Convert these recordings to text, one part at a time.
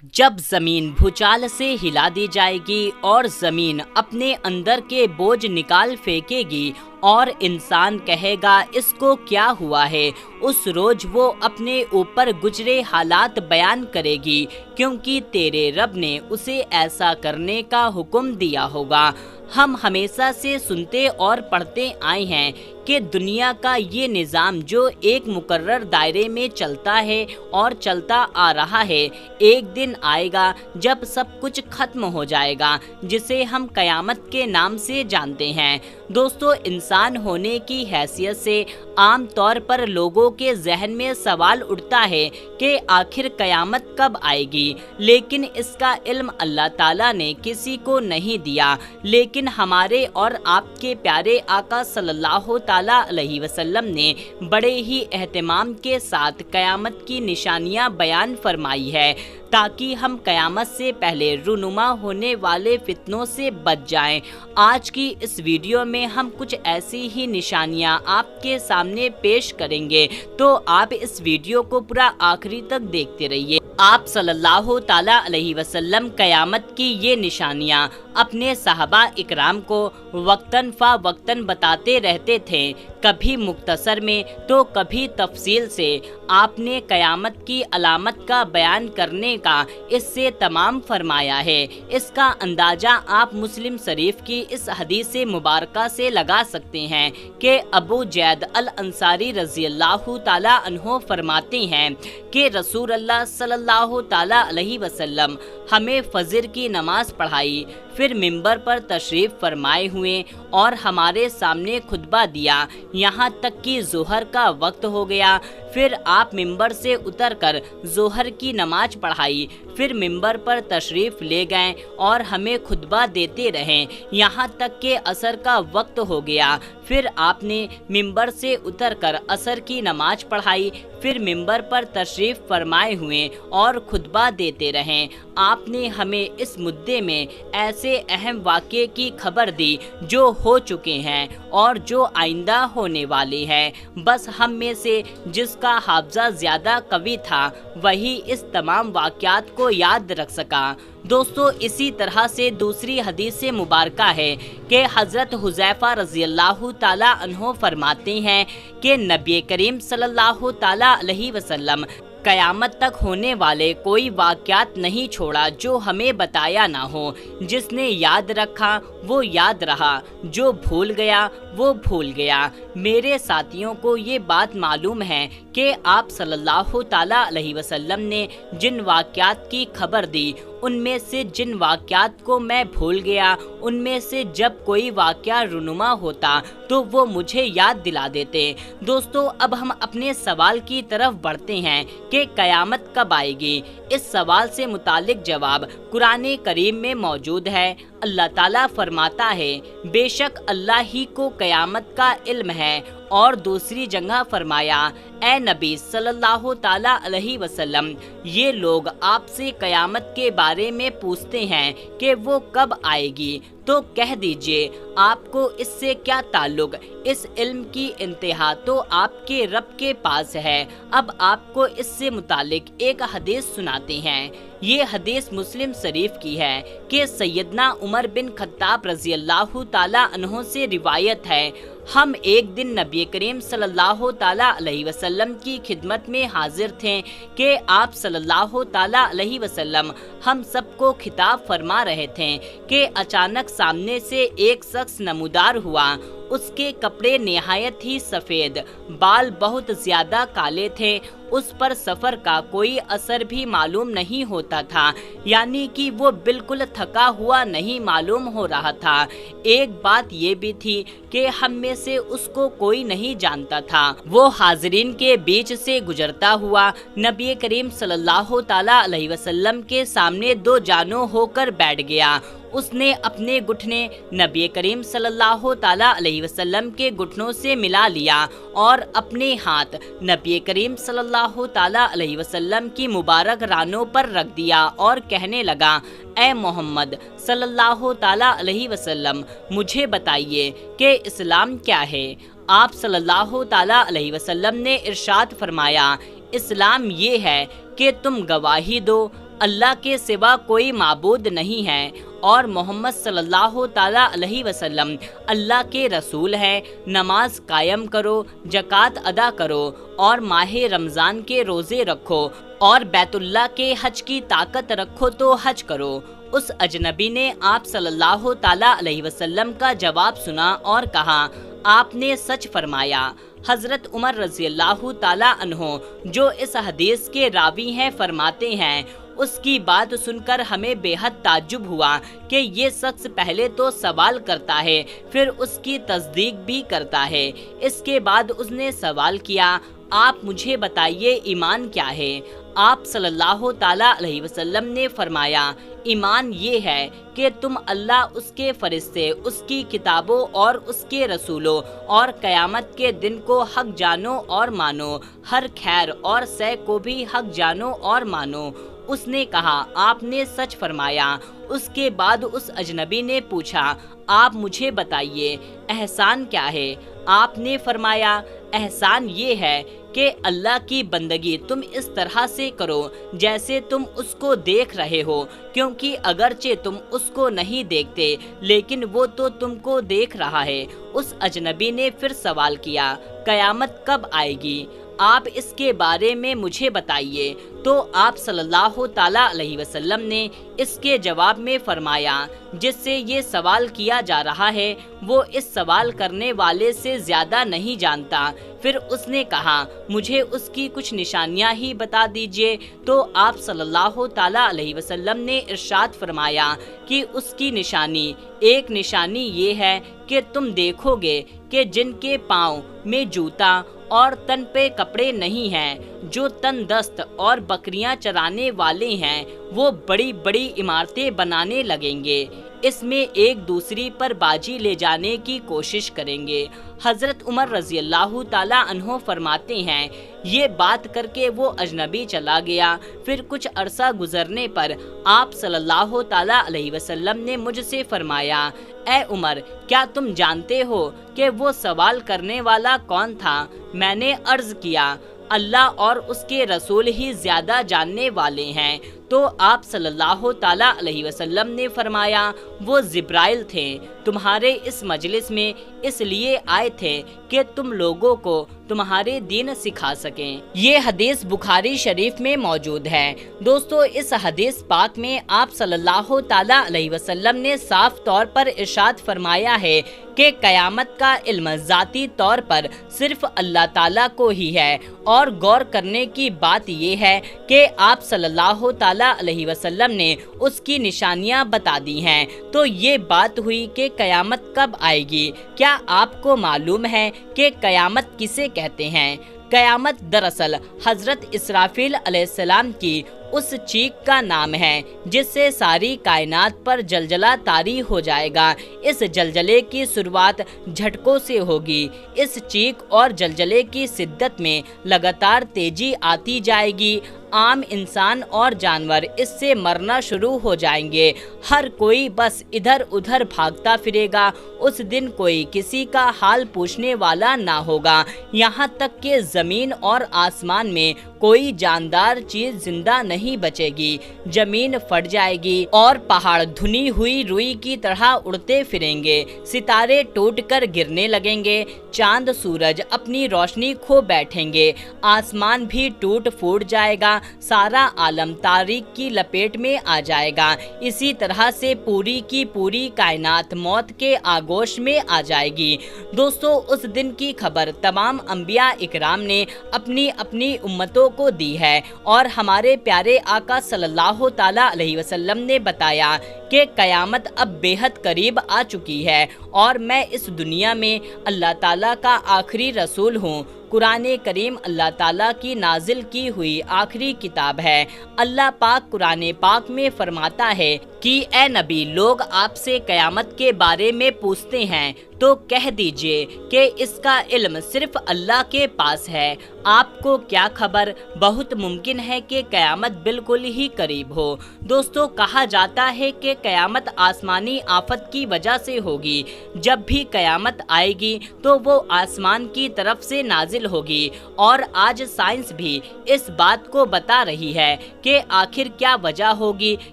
جب زمین بھوچال سے ہلا دی جائے گی اور زمین اپنے اندر کے بوجھ نکال پھینکے گی اور انسان کہے گا اس کو کیا ہوا ہے، اس روز وہ اپنے اوپر گزرے حالات بیان کرے گی، کیونکہ تیرے رب نے اسے ایسا کرنے کا حکم دیا ہوگا۔ ہم ہمیشہ سے سنتے اور پڑھتے آئے ہیں کہ دنیا کا یہ نظام جو ایک مقرر دائرے میں چلتا ہے اور چلتا آ رہا ہے، ایک دن آئے گا جب سب کچھ ختم ہو جائے گا، جسے ہم قیامت کے نام سے جانتے ہیں۔ دوستو، انسان ہونے کی حیثیت سے عام طور پر لوگوں کے ذہن میں سوال اٹھتا ہے کہ آخر قیامت کب آئے گی، لیکن اس کا علم اللہ تعالیٰ نے کسی کو نہیں دیا، لیکن ہمارے اور آپ کے پیارے آقا صلی اللہ تعالیٰ علیہ وسلم نے بڑے ہی اہتمام کے ساتھ قیامت کی نشانیاں بیان فرمائی ہے، تاکہ ہم قیامت سے پہلے رونما ہونے والے فتنوں سے بچ جائیں۔ آج کی اس ویڈیو میں ہم کچھ ایسی ہی نشانیاں آپ کے سامنے پیش کریں گے، تو آپ اس ویڈیو کو پورا آخری تک دیکھتے رہیے۔ آپ صلی اللہ تعالیٰ علیہ وسلم قیامت کی یہ نشانیاں اپنے صحابہ اکرام کو وقتاً فوقتاً بتاتے رہتے تھے، کبھی مختصر میں تو کبھی تفصیل سے۔ آپ نے قیامت کی علامت کا بیان کرنے کا اس سے تمام فرمایا ہے۔ اس کا اندازہ آپ مسلم شریف کی اس حدیث مبارکہ سے لگا سکتے ہیں کہ ابو جید الانصاری رضی اللہ تعالیٰ عنہ فرماتے ہیں کہ رسول اللہ صلی اللہ تعالیٰ علیہ وسلم ہمیں فجر کی نماز پڑھائی، پھر ممبر پر تشریف فرمائے ہوئے اور ہمارے سامنے خطبہ دیا، یہاں تک کہ ظہر کا وقت ہو گیا۔ پھر آپ ممبر سے اتر کر ظہر کی نماز پڑھائی، پھر ممبر پر تشریف لے گئے اور ہمیں خطبہ دیتے رہے، یہاں تک کہ عصر کا وقت ہو گیا۔ پھر آپ نے ممبر سے اتر کر عصر کی نماز پڑھائی، پھر ممبر پر تشریف فرمائے ہوئے اور خطبہ دیتے رہیں۔ آپ نے ہمیں اس مدعے میں ایسے اہم واقعے کی خبر دی جو ہو چکے ہیں اور جو آئندہ ہونے والے ہیں، بس ہم میں سے جس کا حافظہ زیادہ قوی تھا وہی اس تمام واقعات کو یاد رکھ سکا۔ دوستو، اسی طرح سے دوسری حدیث مبارکہ ہے کہ حضرت حذیفہ رضی اللہ تعالیٰ عنہ فرماتے ہیں کہ نبی کریم صلی اللہ تعالیٰ علیہ وسلم قیامت تک ہونے والے کوئی واقعات نہیں چھوڑا جو ہمیں بتایا نہ ہو۔ جس نے یاد رکھا وہ یاد رہا، جو بھول گیا وہ بھول گیا۔ میرے ساتھیوں کو یہ بات معلوم ہے کہ آپ صلی اللہ تعالیٰ علیہ وسلم نے جن واقعات کی خبر دی، ان میں سے جن واقعات کو میں بھول گیا، ان میں سے جب کوئی واقعہ رونما ہوتا تو وہ مجھے یاد دلا دیتے۔ دوستو، اب ہم اپنے سوال کی طرف بڑھتے ہیں کہ قیامت کب آئے گی۔ اس سوال سے متعلق جواب قرآن کریم میں موجود ہے۔ اللہ تعالیٰ فرماتا ہے، بے شک اللہ ہی کو قیامت کا علم ہے، اور دوسری جگہ فرمایا، اے نبی صلی اللہ تعالیٰ علیہ وسلم، یہ لوگ آپ سے قیامت کے بارے میں پوچھتے ہیں کہ وہ کب آئے گی، تو کہہ دیجئے آپ کو اس سے کیا تعلق، اس علم کی انتہا تو آپ کے رب کے پاس ہے۔ اب آپ کو اس سے متعلق ایک حدیث سناتے ہیں۔ یہ حدیث مسلم شریف کی ہے کہ سیدنا عمر بن خطاب رضی اللہ تعالیٰ عنہ سے روایت ہے، ہم ایک دن نبی کریم صلی اللہ تعالیٰ علیہ وسلم کی خدمت میں حاضر تھے کہ آپ صلی اللہ تعالیٰ علیہ وسلم ہم سب کو خطاب فرما رہے تھے کہ اچانک سامنے سے ایک شخص نمودار ہوا۔ اس کے کپڑے نہایت ہی سفید، بال بہت زیادہ کالے تھے، اس پر سفر کا کوئی اثر بھی معلوم نہیں ہوتا تھا، یعنی کہ وہ بالکل تھکا ہوا نہیں معلوم ہو رہا تھا۔ ایک بات یہ بھی تھی کہ ہم میں سے اس کو کوئی نہیں جانتا تھا۔ وہ حاضرین کے بیچ سے گزرتا ہوا نبی کریم صلی اللہ تعالیٰ علیہ وسلم کے سامنے دو جانوں ہو کر بیٹھ گیا۔ اس نے اپنے گھٹنے نبی کریم صلی اللہ تعالیٰ علیہ وسلم کے گھٹنوں سے ملا لیا اور اپنے ہاتھ نبی کریم صلی اللہ تعالیٰ علیہ وسلم کی مبارک رانوں پر رکھ دیا اور کہنے لگا، اے محمد صلی اللہ تعالیٰ علیہ وسلم، مجھے بتائیے کہ اسلام کیا ہے۔ آپ صلی اللہ تعالیٰ علیہ وسلم نے ارشاد فرمایا، اسلام یہ ہے کہ تم گواہی دو अल्लाह के सिवा कोई माबूद नहीं है और मोहम्मद सल्लल्लाहु ताला अलैहि वसल्लम अल्लाह के रसूल हैं। नमाज कायम करो, ज़कात अदा करो और माह रमज़ान के रोज़े रखो और बैतुल्लाह के हज की ताकत रखो तो हज करो। उस अजनबी ने आप सल्लल्लाहु ताला अलैहि वसल्लम का जवाब सुना और कहा, आपने सच फरमाया। हज़रत उमर रज़ी अल्लाहु ताला अन्हो जो इस हदीस के रावी हैं फरमाते हैं, उसकी बात सुनकर हमें बेहद ताज्जुब हुआ कि ये शख्स पहले तो सवाल करता है फिर उसकी तस्दीक भी करता है। इसके बाद उसने सवाल किया, आप मुझे बताइए ईमान क्या है? आप सल्लल्लाहु ताला अलैहि वसल्लम ने फरमाया, ईमान ये है कि तुम अल्लाह, उसके फरिश्ते, उसकी किताबों और उसके रसूलों और क़यामत के दिन को हक जानो और मानो, हर खैर और सह को भी हक जानो और मानो। उसने कहा, आपने सच फरमाया। उसके बाद उस अजनबी ने पूछा, आप मुझे बताइए एहसान क्या है? आपने फरमाया, एहसान ये है कि अल्लाह की बंदगी तुम इस तरह से करो जैसे तुम उसको देख रहे हो, क्योंकि अगरचे तुम उसको नहीं देखते लेकिन वो तो तुमको देख रहा है। उस अजनबी ने फिर सवाल किया, क़यामत कब आएगी? आप इसके बारे में मुझे बताइए। तो आप सल्लल्लाहु ताला अलैहि वसल्लम ने इसके जवाब में फरमाया, जिससे ये सवाल किया जा रहा है वो इस सवाल करने वाले से ज़्यादा नहीं जानता। फिर उसने कहा, मुझे उसकी कुछ निशानियां ही बता दीजिए। तो आप सल्लल्लाहु ताला अलैहि वसल्लम ने इरशाद फरमाया कि उसकी निशानी, एक निशानी ये है कि तुम देखोगे कि जिनके पाँव में जूता और तन पे कपड़े नहीं हैं, जो तन दस्त और बकरियां चराने वाले हैं, वो बड़ी बड़ी इमारतें बनाने लगेंगे, इसमें एक दूसरी पर बाजी ले जाने की कोशिश करेंगे। हज़रत उमर रज़ी अल्लाहु ताला अन्हो फरमाते हैं, ये बात करके वो अजनबी चला गया। फिर कुछ अरसा गुजरने पर आप सल्लल्लाहु ताला अलैहि वसल्लम ने मुझसे फरमाया, ए उमर, क्या तुम जानते हो कि वो सवाल करने वाला कौन था? मैंने अर्ज़ किया, अल्लाह और उसके रसूल ही ज़्यादा जानने वाले हैं। तो आप सल्लल्लाहु ताला अलैहि वसल्लम ने फरमाया, वो जिब्राइल थे, तुम्हारे इस मजलिस में इसलिए आए थे कि तुम लोगों को तुम्हारे दीन सिखा सकें। ये हदीस बुखारी शरीफ में मौजूद है। दोस्तों, इस हदीस पाक में आप सल्लल्लाहु ताला अलैहि वसल्लम ने साफ तौर पर इरशाद फरमाया है कि क़यामत का इल्म ज़ाती तौर पर सिर्फ अल्लाह ताला को ही है। और गौर करने की बात ये है कि आप सल्लल्लाहु ताला अलैहि वसल्लम ने उसकी निशानियां बता दी हैं। तो ये बात हुई कि क़यामत कब आएगी। क्या आपको मालूम है कि क़यामत किसे कहते हैं? क़यामत दरअसल हज़रत इसराफील अलैहिस्सलाम की उस चीख का नाम है जिससे सारी कायनात पर जलजला तारी हो जाएगा। इस जलजले की शुरुआत झटकों से होगी। इस चीख और जलजले की शिद्दत में लगातार तेजी आती जाएगी। आम इंसान और जानवर इससे मरना शुरू हो जाएंगे। हर कोई बस इधर उधर भागता फिरेगा। उस दिन कोई किसी का हाल पूछने वाला ना होगा। यहाँ तक कि ज़मीन और आसमान में कोई जानदार चीज जिंदा नहीं बचेगी। जमीन फट जाएगी और पहाड़ धुनी हुई रुई की तरह उड़ते फिरेंगे। सितारे टूटकर गिरने लगेंगे। चांद सूरज अपनी रोशनी खो बैठेंगे। आसमान भी टूट फूट जाएगा। सारा आलम तारीक की लपेट में आ जाएगा। इसी तरह से पूरी की पूरी कायनात मौत के आगोश में आ जाएगी। दोस्तों, उस दिन की खबर तमाम अंबिया इकराम ने अपनी अपनी उम्मतों को दी है और हमारे प्यारे आका सल्लल्लाहु ताला अलैहि वसल्लम ने बताया कि क़यामत अब बेहद करीब आ चुकी है और मैं इस दुनिया में अल्लाह ताला का आखिरी रसूल हूँ। कुरान करीम अल्लाह ताला की नाजिल की हुई आखिरी किताब है। अल्लाह पाक कुरान पाक में फरमाता है कि ए नबी, लोग आपसे क़यामत के बारे में पूछते हैं तो कह दीजिए कि इसका इल्म सिर्फ अल्लाह के पास है। आपको क्या खबर, बहुत मुमकिन है कि क़यामत बिल्कुल ही करीब हो। दोस्तों, कहा जाता है कि क़यामत आसमानी आफत की वजह से होगी। जब भी क़यामत आएगी तो वो आसमान की तरफ से नाजिल हासिल होगी। और आज साइंस भी इस बात को बता रही है कि आखिर क्या वजह होगी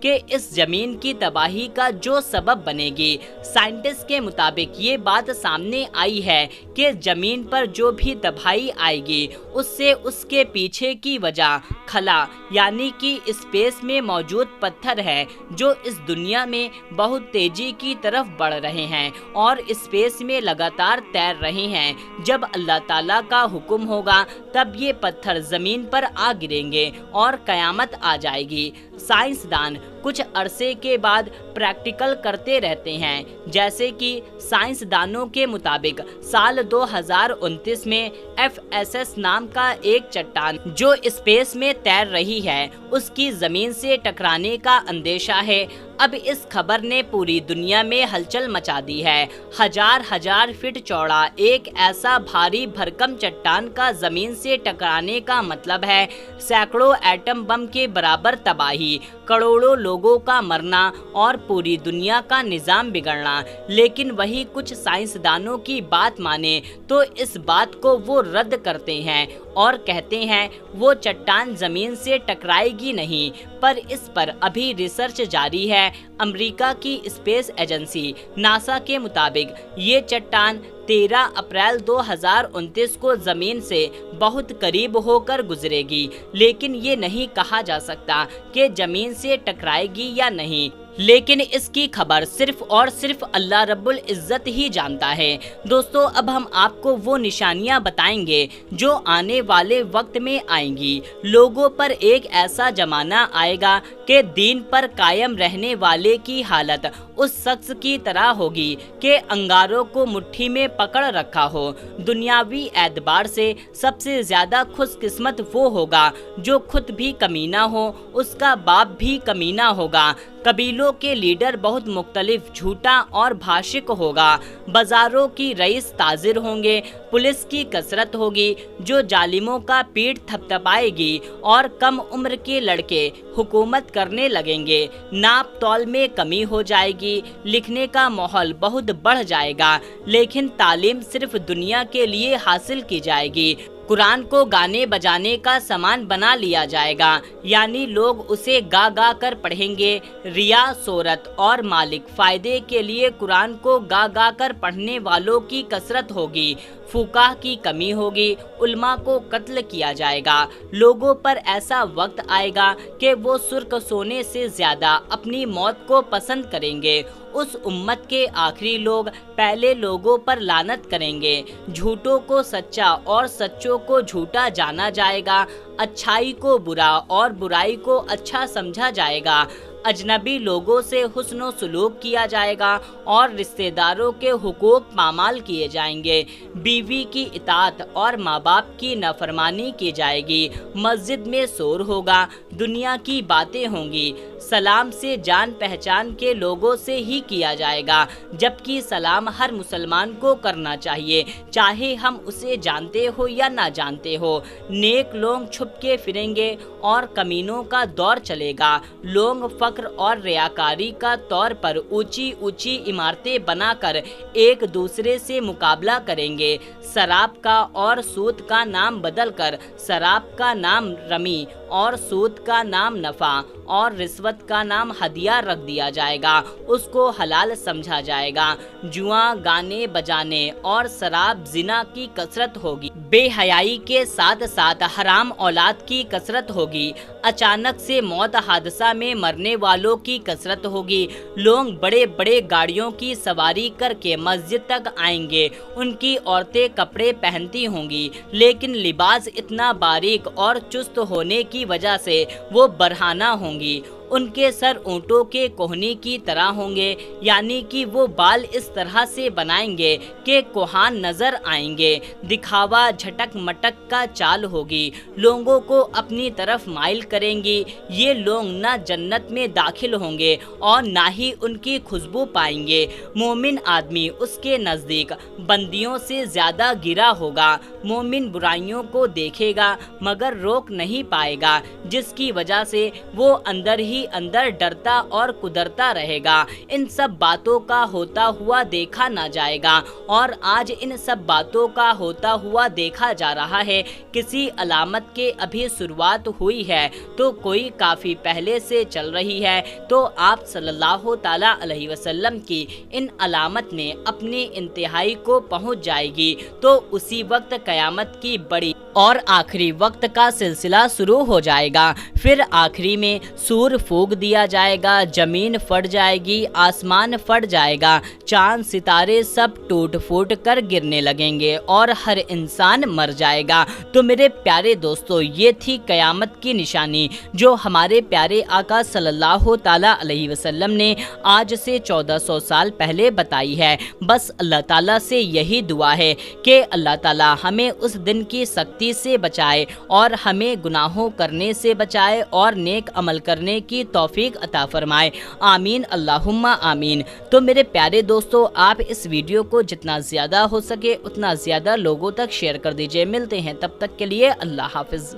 कि इस जमीन की तबाही का जो सबब बनेगी। साइंटिस्ट के मुताबिक ये बात सामने आई है कि जमीन पर जो भी तबाही आएगी उससे उसके पीछे की वजह खला यानी कि स्पेस में मौजूद पत्थर है जो इस दुनिया में बहुत तेजी की तरफ बढ़ रहे हैं और स्पेस में लगातार तैर रहे हैं। जब अल्लाह ताला का हुक्म होगा तब ये पत्थर जमीन पर आ गिरेंगे और कयामत आ जाएगी। साइंसदान कुछ अरसे के बाद प्रैक्टिकल करते रहते हैं, जैसे कि साइंसदानों के मुताबिक साल 2029 में FSS नाम का एक चट्टान जो स्पेस में तैर रही है उसकी जमीन से टकराने का अंदेशा है। अब इस खबर ने पूरी दुनिया में हलचल मचा दी है। हजार फीट चौड़ा एक ऐसा भारी भरकम चट्टान का जमीन से टकराने का मतलब है सैकड़ों एटम बम के बराबर तबाही, करोड़ों लोगों का मरना और पूरी दुनिया का निजाम बिगड़ना। लेकिन वही कुछ साइंसदानों की बात माने तो इस बात को वो रद्द करते हैं और कहते हैं वो चट्टान जमीन से टकराएगी नहीं, पर इस पर अभी रिसर्च जारी है। अमेरिका की स्पेस एजेंसी नासा के मुताबिक ये चट्टान 13 अप्रैल 2029 को जमीन से बहुत करीब होकर गुजरेगी, लेकिन ये नहीं कहा जा सकता कि जमीन से टकराएगी या नहीं। लेकिन इसकी खबर सिर्फ और सिर्फ अल्लाह रब्बुल इज़्ज़त ही जानता है। दोस्तों, अब हम आपको वो निशानियां बताएंगे जो आने वाले वक्त में आएंगी। लोगों पर एक ऐसा जमाना आएगा कि दीन पर कायम रहने वाले की हालत उस शख्स की तरह होगी कि अंगारों को मुट्ठी में पकड़ रखा हो। दुनियावी एतबार से सबसे ज्यादा खुशकिस्मत वो होगा जो खुद भी कमीना हो, उसका बाप भी कमीना होगा। कबीलों के लीडर बहुत मुख्तलिफ, झूठा और भाषिक होगा। बाजारों की रईस ताजिर होंगे, पुलिस की कसरत होगी जो जालिमों का पीठ थपथपाएगी और कम उम्र के लड़के हुकूमत करने लगेंगे। नाप तौल में कमी हो जाएगी, लिखने का माहौल बहुत बढ़ जाएगा, लेकिन तालीम सिर्फ दुनिया के लिए हासिल की जाएगी। कुरान को गाने बजाने का सामान बना लिया जाएगा, यानी लोग उसे गा गा कर पढ़ेंगे। रिया, शोहरत और मालिक फायदे के लिए कुरान को गा गा कर पढ़ने वालों की कसरत होगी। फुकाह की कमी होगी, उल्मा को कत्ल किया जाएगा। लोगों पर ऐसा वक्त आएगा कि वो सुर्ख सोने से ज्यादा अपनी मौत को पसंद करेंगे। उस उम्मत के आखिरी लोग पहले लोगों पर लानत करेंगे। झूठों को सच्चा और सच्चों को झूठा जाना जाएगा। अच्छाई को बुरा और बुराई को अच्छा समझा जाएगा। अजनबी लोगों से हुस्न सुलूक किया जाएगा और रिश्तेदारों के हुकूक पामाल किए जाएंगे। बीवी की इताअत और माँ बाप की नाफरमानी की जाएगी। मस्जिद में शोर होगा, दुनिया की बातें होंगी। सलाम से जान पहचान के लोगों से ही किया जाएगा, जबकि सलाम हर मुसलमान को करना चाहिए, चाहे हम उसे जानते हो या ना जानते हो। नेक लोग छुप के फिरेंगे और कमीनों का दौर चलेगा। लोग फक्र और रियाकारी का तौर पर ऊंची ऊंची इमारतें बनाकर एक दूसरे से मुकाबला करेंगे। शराब का और सूद का नाम बदलकर शराब का नाम रमी और सूद का नाम नफा और रिश्वत का नाम हदिया रख दिया जाएगा। उसको हलाल समझा जाएगा। जुआ, गाने बजाने और शराब, जिना की कसरत होगी। बेहयाई के साथ साथ हराम औलाद की कसरत होगी। अचानक से मौत हादसा में मरने वालों की कसरत होगी। लोग बड़े बड़े गाड़ियों की सवारी करके मस्जिद तक आएंगे। उनकी औरतें कपड़े पहनती होंगी, लेकिन लिबास इतना बारीक और चुस्त होने की वजह से वो बरहाना होंगी। उनके सर ऊँटों के कोहनी की तरह होंगे, यानी कि वो बाल इस तरह से बनाएंगे कि कोहान नजर आएंगे। दिखावा, झटक मटक का चाल होगी। लोगों को अपनी तरफ माइल करेंगी। ये लोग ना जन्नत में दाखिल होंगे और ना ही उनकी खुशबू पाएंगे। मोमिन आदमी उसके नज़दीक बंदियों से ज़्यादा गिरा होगा। मोमिन बुराइयों को देखेगा मगर रोक नहीं पाएगा, जिसकी वजह से वो अंदर ही ہی اندر ڈرتا اور قدرتا رہے گا۔ ان سب باتوں کا ہوتا ہوا دیکھا نہ جائے گا، اور آج ان سب باتوں کا ہوتا ہوا دیکھا جا رہا ہے۔ کسی علامت کے ابھی شروعات ہوئی ہے تو کوئی کافی پہلے سے چل رہی ہے، تو آپ صلی اللہ تعالیٰ علیہ وسلم کی ان علامت نے اپنی انتہائی کو پہنچ جائے گی، تو اسی وقت قیامت کی بڑی اور آخری وقت کا سلسلہ شروع ہو جائے گا۔ پھر آخری میں سور پھونک دیا جائے گا، زمین پھٹ جائے گی، آسمان پھٹ جائے گا، چاند ستارے سب ٹوٹ پھوٹ کر گرنے لگیں گے اور ہر انسان مر جائے گا۔ تو میرے پیارے دوستو، یہ تھی قیامت کی نشانی جو ہمارے پیارے آقا صلی اللہ تعالیٰ علیہ وسلم نے آج سے 1400 سال پہلے بتائی ہے۔ بس اللہ تعالیٰ سے یہی دعا ہے کہ اللہ تعالیٰ ہمیں اس دن کی سختی سے بچائے اور ہمیں گناہوں کرنے سے بچائے اور نیک عمل کرنے کی توفیق عطا فرمائے۔ آمین اللہم آمین۔ تو میرے پیارے دوستو، آپ اس ویڈیو کو جتنا زیادہ ہو سکے اتنا زیادہ لوگوں تک شیئر کر دیجئے۔ ملتے ہیں تب تک کے لیے اللہ حافظ۔